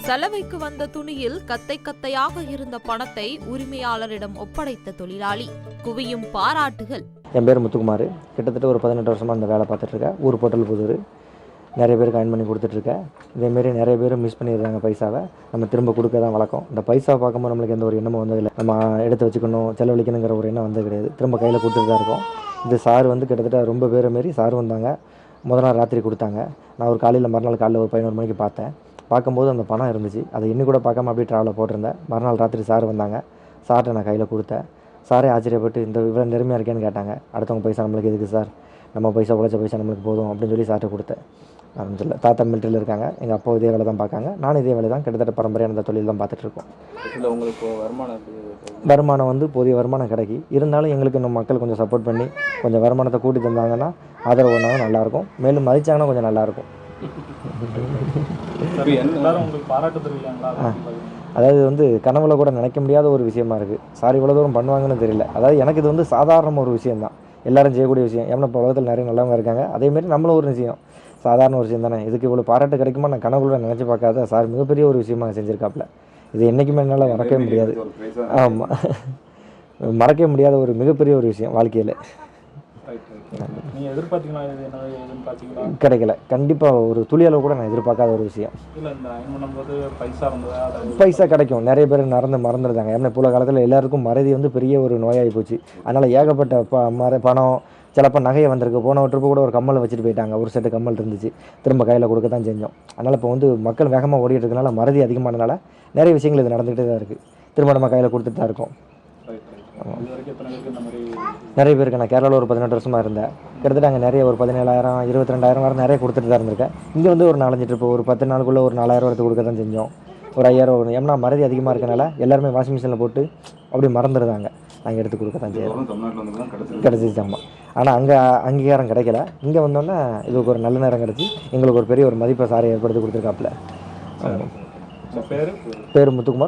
சலவைக்கு வந்த துணியில் கத்தை கத்தையாக இருந்த பணத்தை உரிமையாளரிடம் ஒப்படைத்த தொழிலாளி. குவியும் பாராட்டுகள். என் பேர் முத்துக்குமார். கிட்டத்தட்ட ஒரு 18 வருஷமாக இந்த வேலை பார்த்துட்ருக்கேன். ஊர் போட்டல் புதூர். நிறைய பேருக்கு அயன் பண்ணி கொடுத்துட்ருக்கேன். இதேமாரி நிறைய பேர் மிஸ் பண்ணிடுறாங்க. பைசாவை நம்ம திரும்ப கொடுக்க தான் வழக்கம். இந்த பைசா பார்க்கும்போது நம்மளுக்கு எந்த ஒரு எண்ணமும் வந்ததில்லை. நம்ம எடுத்து வச்சுக்கணும், செலவழிக்கணுங்கிற ஒரு எண்ணம் வந்தது கிடையாது. திரும்ப கையில் கொடுத்துட்டு தான் இருக்கோம். இது சார் கிட்டத்தட்ட ரொம்ப பேரை மாரி சார் வந்தாங்க. முதல் நாள் ராத்திரி கொடுத்தாங்க. நான் ஒரு மறுநாள் காலையில் ஒரு 11 மணிக்கு பார்த்தேன். பார்க்கும்போது அந்த பணம் இருந்துச்சு. அதை இன்னும் கூட பார்க்காம அப்படியே ட்ராவலில் போட்டிருந்தேன். மறுநாள் ராத்திரி சார் வந்தாங்க. சார்கிட்ட நான் கையில் கொடுத்தேன். சாரே ஆச்சரியப்பட்டு இந்த இவ்வளோ நேர்மையாக இருக்கேன்னு கேட்டாங்க. அடுத்தவங்க பைசா நம்மளுக்கு எதுக்கு சார், நம்ம பைசா உழைச்ச பைசா நம்மளுக்கு போதும் அப்படின்னு சொல்லி சார்கிட்ட கொடுத்தேன். ஆரம்பிச்சில்ல தாத்தா மிலிட்டரியில் இருக்காங்க. எங்கள் அப்பா இதே வேலை தான் பார்க்காங்க. நானும் இதே வேலை தான் கிட்டத்தட்ட பரம்பரையான இந்த தொழில் தான் பார்த்துட்ருக்கோம். இல்லை உங்களுக்கு வருமானம் போதிய வருமானம் கிடைக்கி இருந்தாலும் எங்களுக்கு நம்ம மக்கள் கொஞ்சம் சப்போர்ட் பண்ணி கொஞ்சம் வருமானத்தை கூட்டி தந்தாங்கன்னா ஆதரவு பண்ணாலும் நல்லாயிருக்கும். மேலும் மதிச்சாங்கன்னா கொஞ்சம் நல்லாயிருக்கும். அதாவது கனவுல கூட நினைக்க முடியாத ஒரு விஷயமா இருக்குது. சார் இவ்வளோ தூரம் பண்ணுவாங்கன்னு தெரியல. அதாவது எனக்கு இது சாதாரண ஒரு விஷயம் தான், எல்லோரும் செய்யக்கூடிய விஷயம். ஏன்னா இப்போ உலகத்தில் நிறைய நல்லவங்க இருக்காங்க. அதேமாரி நம்மளும் ஒரு விஷயம் சாதாரண ஒரு விஷயம் தானே. இதுக்கு இவ்வளோ பாராட்டு கிடைக்குமா நான் கனவுல நினச்சி பார்க்காத சார் மிகப்பெரிய ஒரு விஷயமாக செஞ்சுருக்காப்புல. இது என்றைக்குமே என்னால் மறக்கவே முடியாது. ஆமாம், மறக்கவே முடியாத ஒரு மிகப்பெரிய ஒரு விஷயம் வாழ்க்கையில். கிடைக்கல. கண்டிப்பாக ஒரு துளியளவு கூட நான் எதிர்பார்க்காத ஒரு விஷயம். பைசா கிடைக்கும். நிறைய பேர் மறந்துடுறாங்க. ஏன்னா இப்போ காலத்தில் எல்லாருக்கும் மறதி பெரிய ஒரு நோயாகி போச்சு. அதனால் ஏகப்பட்ட பணம், சிலப்போ நகையை வந்திருக்கு. போன ட்ரிப்பு கூட ஒரு கம்மல் வச்சுட்டு போயிட்டாங்க. ஒரு செட்டு கம்மல் இருந்துச்சு, திரும்ப கையில் கொடுக்க தான் செஞ்சோம். அதனால் இப்போ மக்கள் வேகமாக ஓடிட்டு இருக்கனால மறதி அதிகமானதுனால நிறைய விஷயங்கள் இது நடந்துகிட்டே தான் இருக்குது. திரும்ப நம்ம கையில் கொடுத்துட்டு தான் இருக்கோம். நிறைய பேருக்கு நான் கேரளாவில் ஒரு 18 வருஷமாக இருந்தேன். கிட்டத்தட்ட அங்கே நிறைய ஒரு 17,000 22,000 வரை நிறைய கொடுத்துட்டு தான் இருந்திருக்கேன். இங்கே ஒரு 4-5 ட்ரிப்பு ஒரு 10 நாளுக்குள்ளே ஒரு 4,000 வரத்து கொடுக்க தான் செஞ்சோம். ஒரு 5,000 வரும். ஏன்னா மறதி அதிகமாக இருக்கனால எல்லாருமே வாஷிங் மிஷினில் போட்டு அப்படி மறந்துடுறாங்க. நாங்கள் எடுத்து கொடுக்க தான் செய்யறோம். கிடச்சிச்சாம்மா. ஆனால் அங்கே அங்கீகாரம் கிடைக்கல. இங்கே வந்தோன்னே இதுக்கு ஒரு நல்ல நேரம் கிடச்சி எங்களுக்கு ஒரு பெரிய ஒரு மதிப்பை சாரை ஏற்படுத்தி கொடுத்துருக்காப்புல. பேர் முத்துக்குமார்.